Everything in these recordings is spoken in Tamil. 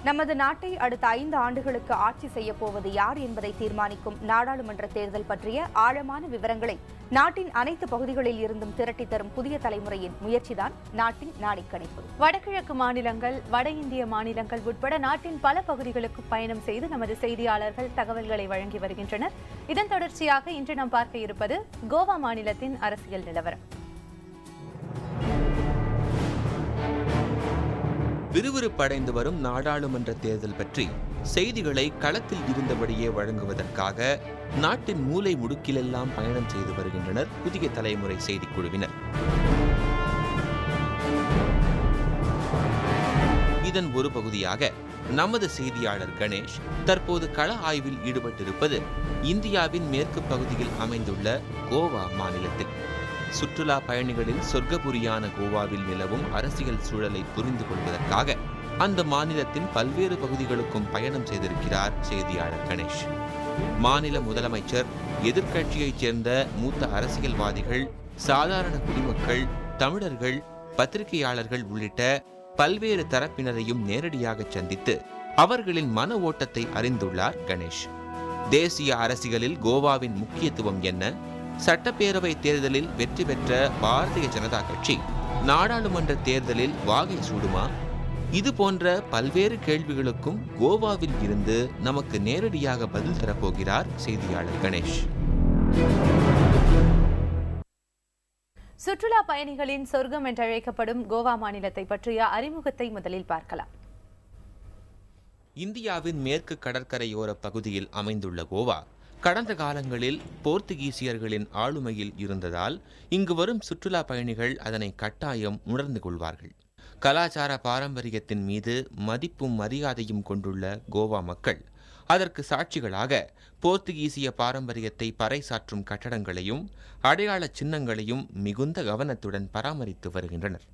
நமது நாட்டை அடுத்த 5 ஆண்டுகளுக்கு ஆட்சி செய்யப் போவது யார் என்பதை தீர்மானிக்கும் நாடாளுமன்ற தேர்தல் பற்றிய ஆழமான விவரங்களை நாட்டின் அனைத்து பகுதிகளில் இருந்தும் திரட்டி தரும் புதிய தலைமுறையின் முயற்சிதான் நாட்டின் நாடிக்கணிப்பு. வடகிழக்கு மாநிலங்கள், வட இந்திய மாநிலங்கள் உட்பட நாட்டின் பல பகுதிகளுக்கு பயணம் செய்து நமது செய்தியாளர்கள் தகவல்களை வழங்கி வருகின்றனர். இதன் தொடர்ச்சியாக இன்று நாம் பார்க்க இருப்பது கோவா மாநிலத்தின் அரசியல் நிலவரம். விறுவிறுப்படைந்து வரும் நாடாளுமன்ற தேர்தல் பற்றி செய்திகளை களத்தில் இருந்தபடியே வழங்குவதற்காக நாட்டின் மூலை முடுக்கிலெல்லாம் பயணம் செய்து வருகின்றனர் புதிய தலைமுறை செய்திக்குழுவினர். இதன் ஒரு பகுதியாக நமது செய்தியாளர் கணேஷ் தற்போது கள ஆய்வில் ஈடுபட்டிருப்பது இந்தியாவின் மேற்கு பகுதியில் அமைந்துள்ள கோவா மாநிலத்தில். சுற்றுலா பயணிகளின் சொர்க்கபுரியான கோவாவில் நிலவும் அரசியல் சூழலை புரிந்து கொள்வதற்காக அந்த மாநிலத்தின் பல்வேறு பகுதிகளுக்கும் பயணம் செய்திருக்கிறார் செய்தியாளர் கணேஷ். மாநில முதலமைச்சர், எதிர்க்கட்சியைச் சேர்ந்த மூத்த அரசியல்வாதிகள், சாதாரண குடிமக்கள், தமிழர்கள், பத்திரிகையாளர்கள் உள்ளிட்ட பல்வேறு தரப்பினரையும் நேரடியாக சந்தித்து அவர்களின் மன ஓட்டத்தை அறிந்துள்ளார் கணேஷ். தேசிய அரசியலில் கோவாவின் முக்கியத்துவம் என்ன? சட்டப்பேரவை தேர்தலில் வெற்றி பெற்ற பாரதிய ஜனதா கட்சி நாடாளுமன்ற தேர்தலில் வாகை சூடுமா? இது போன்ற பல்வேறு கேள்விகளுக்கும் கோவாவில் இருந்து நமக்கு நேரடியாக பதில் தரப்போகிறார் செய்தியாளர் கணேஷ். சுற்றுலா பயணிகளின் சொர்க்கம் என்றழைக்கப்படும் கோவா மாநிலத்தை பற்றிய அறிமுகத்தை முதலில் பார்க்கலாம். இந்தியாவின் மேற்கு கடற்கரையோர பகுதியில் அமைந்துள்ள கோவா கடந்த காலங்களில் போர்த்துகீசியர்களின் ஆளுமையில் இருந்ததால் இங்கு வரும் சுற்றுலா பயணிகள் அதனை கட்டாயம் உணர்ந்து கொள்வார்கள். கலாச்சார பாரம்பரியத்தின் மீது மதிப்பும் மரியாதையும் கொண்டுள்ள கோவா மக்கள் அதற்கு சாட்சிகளாக போர்த்துகீசிய பாரம்பரியத்தை பறைசாற்றும் கட்டடங்களையும் அடையாள சின்னங்களையும் மிகுந்த கவனத்துடன் பராமரித்து வருகின்றனர்.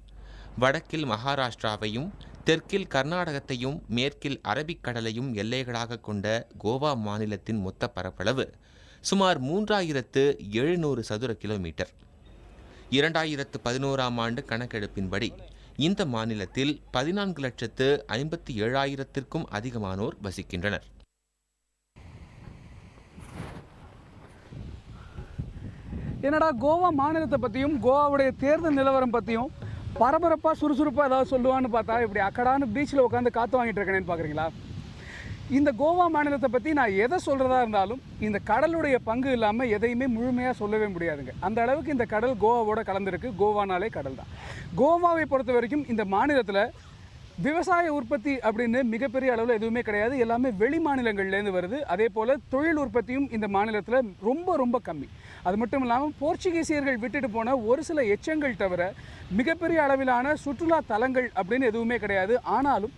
வடக்கில் மகாராஷ்டிராவையும், தெற்கில் கர்நாடகத்தையும், மேற்கில் அரபிக்கடலையும் எல்லைகளாக கொண்ட கோவா மாநிலத்தின் மொத்த பரப்பளவு சுமார் 3700 சதுர கிலோமீட்டர். 2011ஆம் ஆண்டு கணக்கெடுப்பின்படி இந்த மாநிலத்தில் 14,57,000க்கும் அதிகமானோர் வசிக்கின்றனர். என்னடா கோவா மாநிலத்தை பற்றியும் கோவாவுடைய தேர்தல் நிலவரம் பற்றியும் பரபரப்பாக சுறுசுறுப்பாக ஏதாவது சொல்லுவான்னு பார்த்தா இப்படி அக்கடான்னு பீச்சில் உட்காந்து காற்று வாங்கிட்டு இருக்கேன்னு பார்க்குறீங்களா? இந்த கோவா மாநிலத்தை பற்றி நான் எதை சொல்கிறதா இருந்தாலும் இந்த கடலுடைய பங்கு இல்லாமல் எதையுமே முழுமையாக சொல்லவே முடியாதுங்க. அந்த அளவுக்கு இந்த கடல் கோவாவோட கலந்துருக்கு. கோவானாலே கடல் தான். கோவாவை பொறுத்த வரைக்கும் இந்த மாநிலத்தில் விவசாய உற்பத்தி அப்படின்னு மிகப்பெரிய அளவில் எதுவுமே கிடையாது. எல்லாமே வெளி மாநிலங்கள்லேருந்து வருது. அதே போல் தொழில் உற்பத்தியும் இந்த மாநிலத்தில் ரொம்ப ரொம்ப கம்மி. அது மட்டும் இல்லாமல் போர்ச்சுகீசியர்கள் விட்டுட்டு போன ஒரு சில எச்சங்கள் தவிர மிகப்பெரிய அளவிலான சுற்றுலா தலங்கள் அப்படின்னு எதுவுமே கிடையாது. ஆனாலும்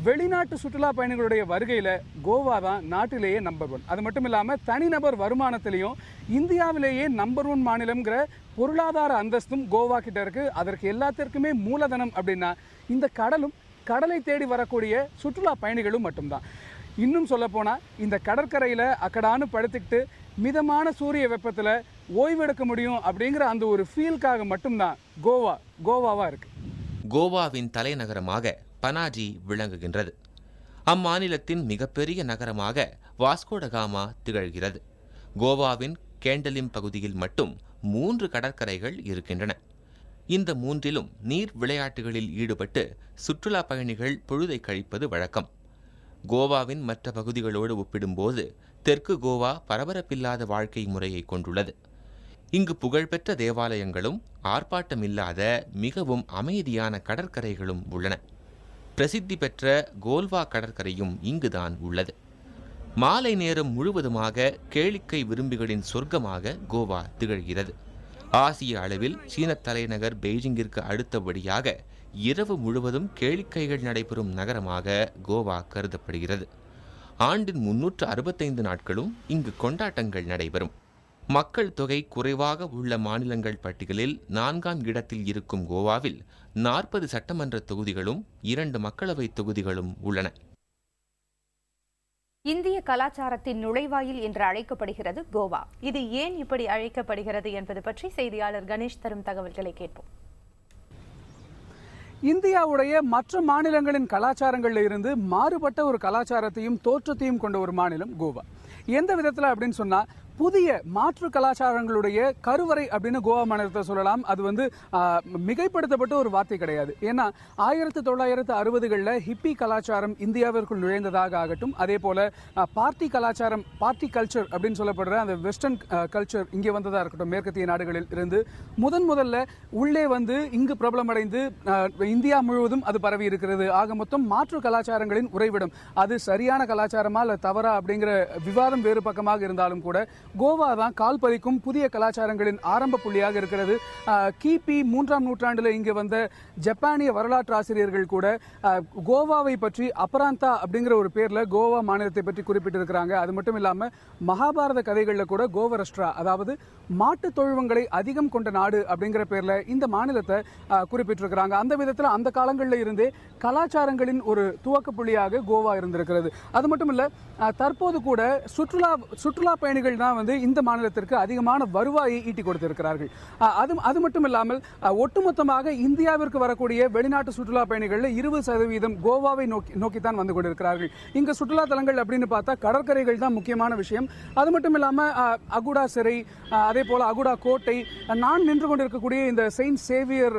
வெளிநாட்டு சுற்றுலா பயணிகளுடைய வருகையில் கோவா தான் நாட்டிலேயே நம்பர் 1. அது மட்டும் இல்லாமல் தனிநபர் வருமானத்திலையும் இந்தியாவிலேயே நம்பர் 1 மாநிலம்ங்கிற பொருளாதார அந்தஸ்தும் கோவா கிட்ட இருக்குது. அதற்கு எல்லாத்திற்குமே மூலதனம் அப்படின்னா இந்த கடலும் கடலை தேடி வரக்கூடிய சுற்றுலா பயணிகளும் மட்டும்தான். இன்னும் சொல்லப்போனால் இந்த கடற்கரையில் அக்கடான்னு படுத்துக்கிட்டு மிதமான சூரிய வெப்பத்தில் ஓய்வெடுக்க முடியும் அப்படிங்கிற அந்த ஒரு ஃபீல்காக மட்டும்தான் கோவாவாக இருக்குது. கோவாவின் தலைநகரமாக பனாஜி விளங்குகின்றது. அம்மாநிலத்தின் மிகப்பெரிய நகரமாக வாஸ்கோடகாமா திகழ்கிறது. கோவாவின் கேண்டலிம் பகுதியில் மட்டும் 3 கடற்கரைகள் இருக்கின்றன. இந்த 3லும் நீர் விளையாட்டுகளில் ஈடுபட்டு சுற்றுலா பயணிகள் பொழுதை கழிப்பது வழக்கம். கோவாவின் மற்ற பகுதிகளோடு ஒப்பிடும்போது தெற்கு கோவா பரபரப்பில்லாத வாழ்க்கை முறையை கொண்டுள்ளது. இங்கு புகழ்பெற்ற தேவாலயங்களும் ஆர்ப்பாட்டமில்லாத மிகவும் அமைதியான கடற்கரைகளும் உள்ளன. பிரசித்தி பெற்ற கோல்வா கடற்கரையும் இங்குதான் உள்ளது. மாலை நேரம் முழுவதுமாக கேளிக்கை விரும்பிகளின் சொர்க்கமாக கோவா திகழ்கிறது. ஆசிய அளவில் சீன தலைநகர் பெய்ஜிங்கிற்கு அடுத்தபடியாக இரவு முழுவதும் கேளிக்கைகள் நடைபெறும் நகரமாக கோவா கருதப்படுகிறது. ஆண்டின் 365 நாட்களும் இங்கு கொண்டாட்டங்கள் நடைபெறும். மக்கள் தொகை குறைவாக உள்ள மாநிலங்கள் பட்டியலில் 4ஆம் இடத்தில் இருக்கும் கோவாவில் 40 சட்டமன்ற தொகுதிகளும் 2 மக்களவை தொகுதிகளும் உள்ளன. இந்திய கலாச்சாரத்தின் நுழைவாயில் என்று அழைக்கப்படுகிறது கோவா. இது ஏன் இப்படி அழைக்கப்படுகிறது என்பது பற்றி செய்தியாளர் கணேஷ் தரும் தகவல்களை கேட்போம். இந்தியாவுடைய மற்ற மாநிலங்களின் கலாச்சாரங்கள்ல இருந்து மாறுபட்ட ஒரு கலாச்சாரத்தையும் தோற்றத்தையும் கொண்ட ஒரு மாநிலம் கோவா. எந்த விதத்துல அப்படின்னு சொன்னா, புதிய மாற்று கலாச்சாரங்களுடைய கருவறை அப்படின்னு கோவா மாநிலத்தை சொல்லலாம். அது மிகைப்படுத்தப்பட்ட ஒரு வார்த்தை கிடையாது. ஏன்னா 1960களில் ஹிப்பி கலாச்சாரம் இந்தியாவிற்குள் நுழைந்ததாக ஆகட்டும், அதே போல பார்ட்டி கலாச்சாரம், பார்ட்டி கல்ச்சர் அப்படின்னு சொல்லப்படுற அந்த வெஸ்டர்ன் கல்ச்சர் இங்கே வந்ததாக இருக்கட்டும், மேற்கத்திய நாடுகளில் இருந்து முதல்ல உள்ளே இங்கு பிரபலமடைந்து இந்தியா முழுவதும் அது பரவி இருக்கிறது. ஆக மொத்தம் மாற்று கலாச்சாரங்களின் உறைவிடம். அது சரியான கலாச்சாரமா இல்ல தவறா அப்படிங்கிற விவாதம் வேறு பக்கமாக இருந்தாலும் கூட கோவா தான் கால் பதிக்கும் புதிய கலாச்சாரங்களின் ஆரம்ப புள்ளியாக இருக்கிறது. கிபி 3ஆம் நூற்றாண்டில் இங்கு வந்த ஜப்பானிய வரலாற்று ஆசிரியர்கள் கூட கோவாவை பற்றி அபராந்தா அப்படிங்கிற ஒரு பேர்ல கோவா மாநிலத்தை பற்றி குறிப்பிட்டிருக்கிறாங்க. அது மட்டும் இல்லாம மகாபாரத கதைகளில் கூட கோவரஷ்டிரா, அதாவது மாட்டு தொழுவங்களை அதிகம் கொண்ட நாடு அப்படிங்கிற பேர்ல இந்த மாநிலத்தை குறிப்பிட்டிருக்கிறாங்க. அந்த விதத்தில் அந்த காலங்களில் இருந்தே கலாச்சாரங்களின் ஒரு துவக்க புள்ளியாக கோவா இருந்திருக்கிறது. அது மட்டும் இல்ல, தற்போது கூட சுற்றுலா பயணிகள் தான் இந்த மாநிலத்திற்கு அதிகமான வருவாயை ஈட்டி கொடுத்திருக்கிறார்கள். அது மட்டும் இல்லாமல் ஒட்டுமொத்தமாக இந்தியாவிற்கு வரக்கூடிய வெளிநாட்டு சுற்றுலா பயணிகள் 20% கோவாவை நோக்கித்தான் வந்து கொண்டிருக்கிறார்கள். இங்க சுற்றுலா தலங்கள் அப்படின்னு பார்த்தா கடற்கரைகள் தான் முக்கியமான விஷயம். அது மட்டும் இல்லாம அகுடா சிறை, அதே போல அகுடா கோட்டை, நான் நின்று கொண்டிருக்கக்கூடிய இந்த செயின்ட் சேவியர்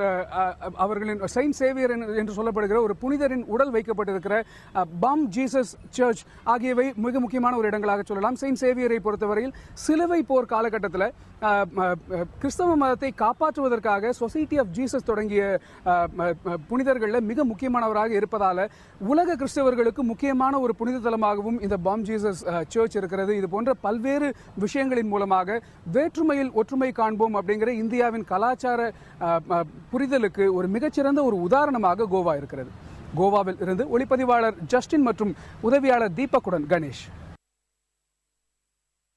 அவர்களின் செயின்ட் சேவியர் என்று சொல்லப்படுகிற ஒரு புனிதரின் உடல் வைக்கப்பட்டிருக்கிற பாம் ஜீசஸ் சர்ச் ஆகியவை மிக முக்கியமான ஒரு இடங்களாக சொல்லலாம். செயின்ட் சேவியரை பொறுத்தவரையில் சிலுவை போர் காலகட்டத்தில் கிறிஸ்தவ மதத்தை காப்பாற்றுவதற்காக சொசைட்டி ஆஃப் ஜீசஸ் தொடங்கிய புனிதர்களில் மிக முக்கியமானவராக இருப்பதால உலக கிறிஸ்தவர்களுக்கு முக்கியமான ஒரு புனித தலமாகவும் இந்த பாம் ஜீசஸ் சர்ச் இருக்கிறது. இது போன்ற பல்வேறு விஷயங்களின் மூலமாக வேற்றுமையில் ஒற்றுமை காண்போம் அப்படிங்கிற இந்தியாவின் கலாச்சார புரிதலுக்கு ஒரு மிகச்சிறந்த ஒரு உதாரணமாக கோவா இருக்கிறது. கோவாவில் இருந்து ஒளிப்பதிவாளர் ஜஸ்டின் மற்றும் உதவியாளர் தீபக்குடன் கணேஷ்.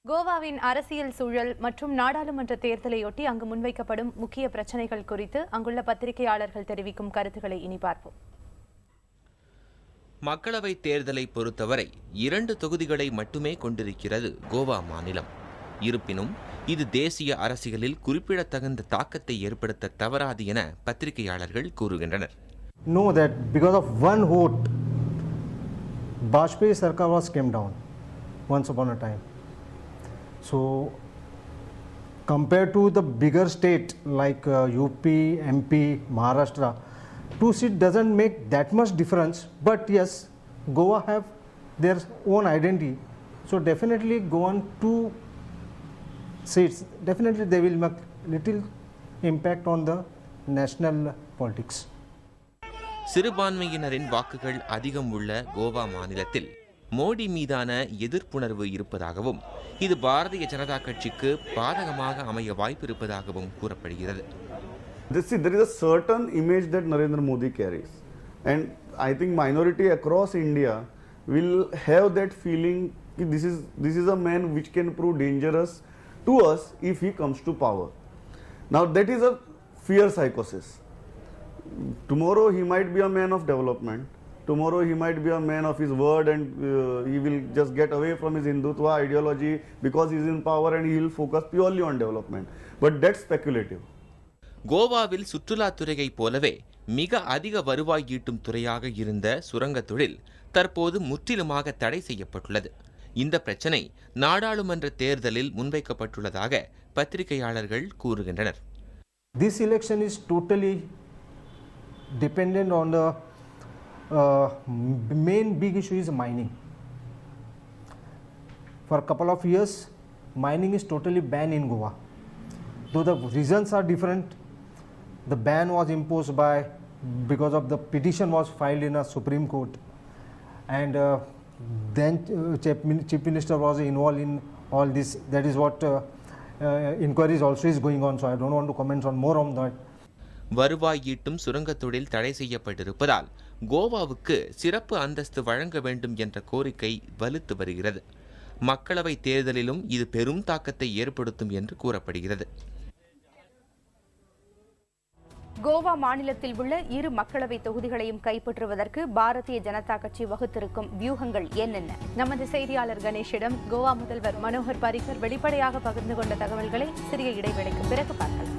கோவாவின் அரசியல் சூழல் மற்றும் நாடாளுமன்ற தேர்தலையொட்டி அங்கு முன்வைக்கப்படும் முக்கிய பிரச்சனைகள் குறித்து அங்குள்ள பத்திரிகையாளர்கள் தெரிவிக்கும் கருத்துக்களை இனி பார்ப்போம். மக்களவை தேர்தலை பொறுத்தவரை 2 தொகுதிகளை மட்டுமே கொண்டிருக்கிறது கோவா மாநிலம். இருப்பினும் இது தேசிய அரசியலில் குறிப்பிடத்தகுந்த தாக்கத்தை ஏற்படுத்த தவறாது என பத்திரிகையாளர்கள் கூறுகின்றனர். Know that because of one vote, Bajpayee Sarkar was came down once upon a time. So compared to the bigger state like UP, MP, Maharashtra, 2 seats doesn't make that much difference. But yes, Goa have their own identity. So definitely Goan 2 seats, definitely they will make little impact on the national politics. சிறுபான்மையினரின் வாக்குகள் அதிகம் உள்ள கோவா மாநிலத்தில் மோடி மீதான எதிர்ப்புணர்வு இருப்பதாகவும் இது பாரதிய ஜனதா கட்சிக்கு பாதகமாக அமைய வாய்ப்பு இருப்பதாகவும் கூறப்படுகிறது. There is a certain image that Narendra Modi carries, and I think minority across India will have that feeling this is a man which can prove dangerous to us if he comes to power. Now that is a fear psychosis. Tomorrow he might be a man of development. Tomorrow he might be a man of his word, and he will just get away from his Hindutva ideology because he is in power and he will focus purely on development. But that's speculative. கோவாவில் சுற்றுலாத்துறையை போலவே மிக அதிக வருவாய் ஈட்டும் துறையாக இருந்த சுரங்க தொழில் தற்போது முற்றிலுமாக தடை செய்யப்பட்டுள்ளது. இந்த பிரச்சனை நாடாளுமன்ற தேர்தலில் முன்வைக்கப்பட்டுள்ளதாக பத்திரிகையாளர்கள் கூறுகின்றனர். This election is totally dependent on the main big issue is mining. For a couple of years, mining is totally banned in Goa. Though the reasons are different, the ban was imposed because of the petition was filed in a Supreme Court, and then Chief Minister was involved in all this. That is what inquiries also is going on. So I don't want to comment on more on that. வருவாய் ஈட்டும் சுரங்க தொழில் தடை செய்யப்பட்டிருப்பதால் கோவாவுக்கு சிறப்பு அந்தஸ்து வழங்க வேண்டும் என்ற கோரிக்கை வலுத்து வருகிறது. மக்களவை தேர்தலிலும் இது பெரும் தாக்கத்தை ஏற்படுத்தும் என்று கூறப்படுகிறது. கோவா மாநிலத்தில் உள்ள 2 மக்களவை தொகுதிகளையும் கைப்பற்றுவதற்கு பாரதிய ஜனதா கட்சி வகுத்திருக்கும் வியூகங்கள் என்னென்ன? நமது செய்தியாளர் கணேஷிடம் கோவா முதல்வர் மனோகர் பாரிக்கர் வெளிப்படையாக பகிர்ந்து கொண்ட தகவல்களை சிறிய இடைவேளைக்கு பிறகு பார்க்கலாம்.